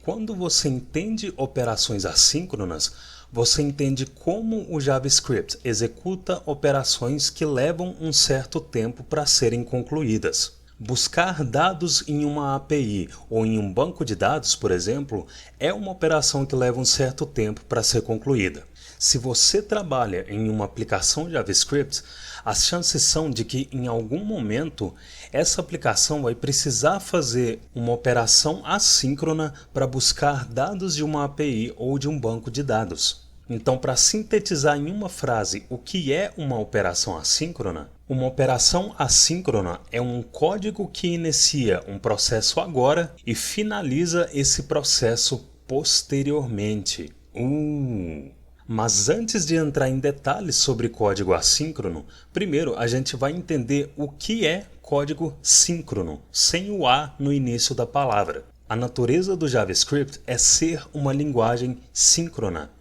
Quando você entende operações assíncronas, você entende como o JavaScript executa operações que levam um certo tempo para serem concluídas. Buscar dados em uma API ou em um banco de dados, por exemplo, é uma operação que leva um certo tempo para ser concluída. Se você trabalha em uma aplicação JavaScript, as chances são de que em algum momento essa aplicação vai precisar fazer uma operação assíncrona para buscar dados de uma API ou de um banco de dados. Então, para sintetizar em uma frase o que é uma operação assíncrona é um código que inicia um processo agora e finaliza esse processo posteriormente. Mas antes de entrar em detalhes sobre código assíncrono, primeiro a gente vai entender o que é código síncrono, sem o A no início da palavra. A natureza do JavaScript é ser uma linguagem síncrona.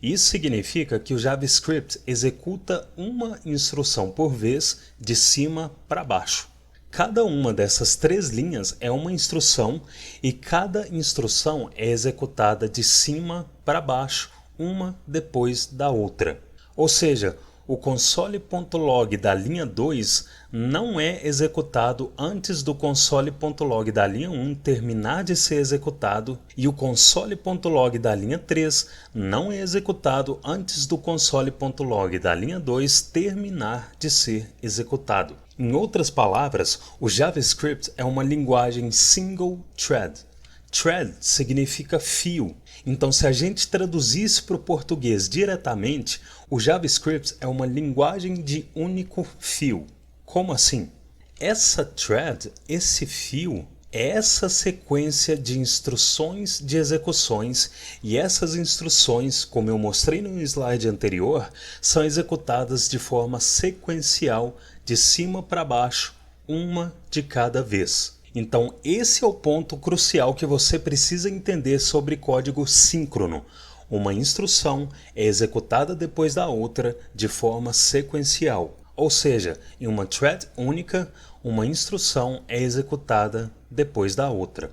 Isso significa que o JavaScript executa uma instrução por vez de cima para baixo. Cada uma dessas três linhas é uma instrução e cada instrução é executada de cima para baixo, uma depois da outra. Ou seja, o console.log da linha 2 não é executado antes do console.log da linha 1 terminar de ser executado e o console.log da linha 3 não é executado antes do console.log da linha 2 terminar de ser executado. Em outras palavras, o JavaScript é uma linguagem single thread. Thread significa fio. Então, se a gente traduzisse para o português diretamente, o JavaScript é uma linguagem de único fio. Como assim? Essa thread, esse fio, é essa sequência de instruções de execuções e essas instruções, como eu mostrei no slide anterior, são executadas de forma sequencial, de cima para baixo, uma de cada vez. Então, esse é o ponto crucial que você precisa entender sobre código síncrono. Uma instrução é executada depois da outra de forma sequencial. Ou seja, em uma thread única, uma instrução é executada depois da outra.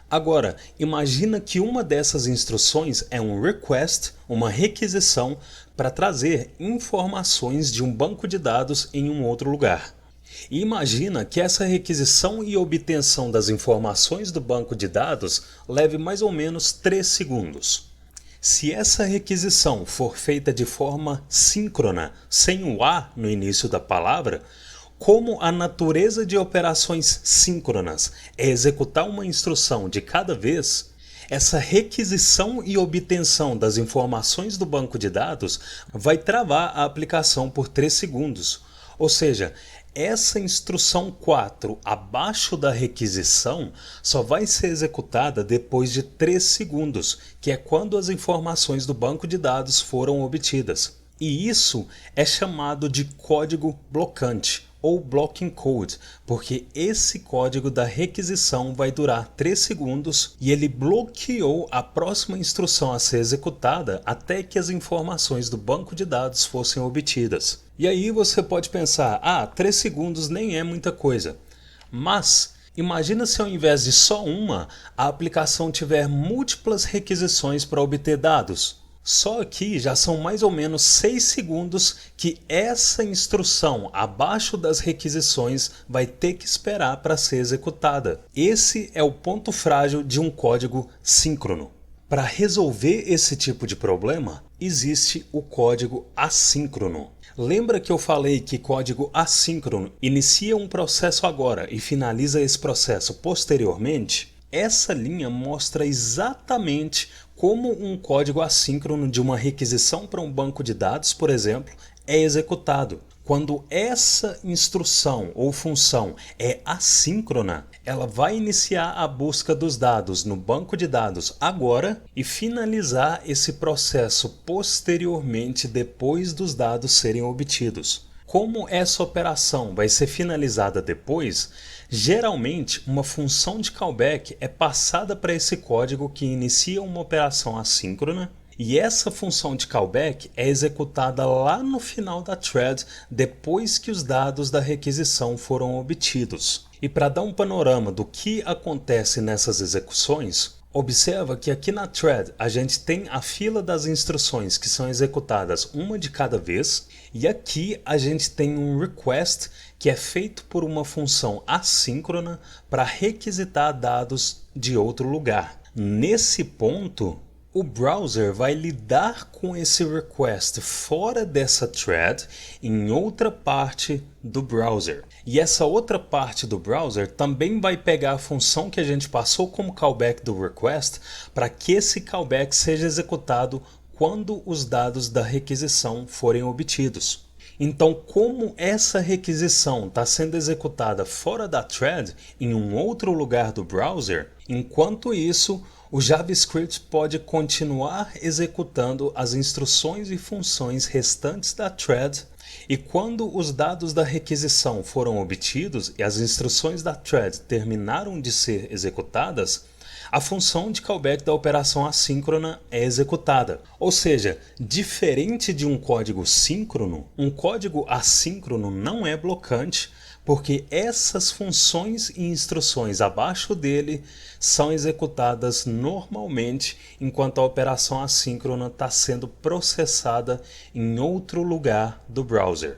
Agora, imagina que uma dessas instruções é um request, uma requisição, para trazer informações de um banco de dados em um outro lugar. E imagina que essa requisição e obtenção das informações do banco de dados leve mais ou menos 3 segundos. Se essa requisição for feita de forma síncrona, sem o A no início da palavra, como a natureza de operações síncronas é executar uma instrução de cada vez, essa requisição e obtenção das informações do banco de dados vai travar a aplicação por 3 segundos. Ou seja, essa instrução 4 abaixo da requisição só vai ser executada depois de 3 segundos, que é quando as informações do banco de dados foram obtidas. E isso é chamado de código blocante ou blocking code, porque esse código da requisição vai durar 3 segundos e ele bloqueou a próxima instrução a ser executada até que as informações do banco de dados fossem obtidas. E aí você pode pensar, 3 segundos nem é muita coisa. Mas imagina se ao invés de só uma, a aplicação tiver múltiplas requisições para obter dados. Só aqui já são mais ou menos 6 segundos que essa instrução abaixo das requisições vai ter que esperar para ser executada. Esse é o ponto frágil de um código síncrono. Para resolver esse tipo de problema, existe o código assíncrono. Lembra que eu falei que código assíncrono inicia um processo agora e finaliza esse processo posteriormente? Essa linha mostra exatamente como um código assíncrono de uma requisição para um banco de dados, por exemplo, é executado. Quando essa instrução ou função é assíncrona, ela vai iniciar a busca dos dados no banco de dados agora e finalizar esse processo posteriormente depois dos dados serem obtidos. Como essa operação vai ser finalizada depois, geralmente uma função de callback é passada para esse código que inicia uma operação assíncrona e essa função de callback é executada lá no final da thread depois que os dados da requisição foram obtidos. E para dar um panorama do que acontece nessas execuções, Observa que aqui na thread a gente tem a fila das instruções que são executadas uma de cada vez, e aqui a gente tem um request que é feito por uma função assíncrona para requisitar dados de outro lugar. Nesse ponto, o browser vai lidar com esse request fora dessa thread em outra parte do browser. E essa outra parte do browser também vai pegar a função que a gente passou como callback do request para que esse callback seja executado quando os dados da requisição forem obtidos. Então, como essa requisição está sendo executada fora da thread, em um outro lugar do browser, enquanto isso, o JavaScript pode continuar executando as instruções e funções restantes da thread, e quando os dados da requisição foram obtidos e as instruções da thread terminaram de ser executadas, a função de callback da operação assíncrona é executada. Ou seja, diferente de um código síncrono, um código assíncrono não é blocante, porque essas funções e instruções abaixo dele são executadas normalmente enquanto a operação assíncrona está sendo processada em outro lugar do browser.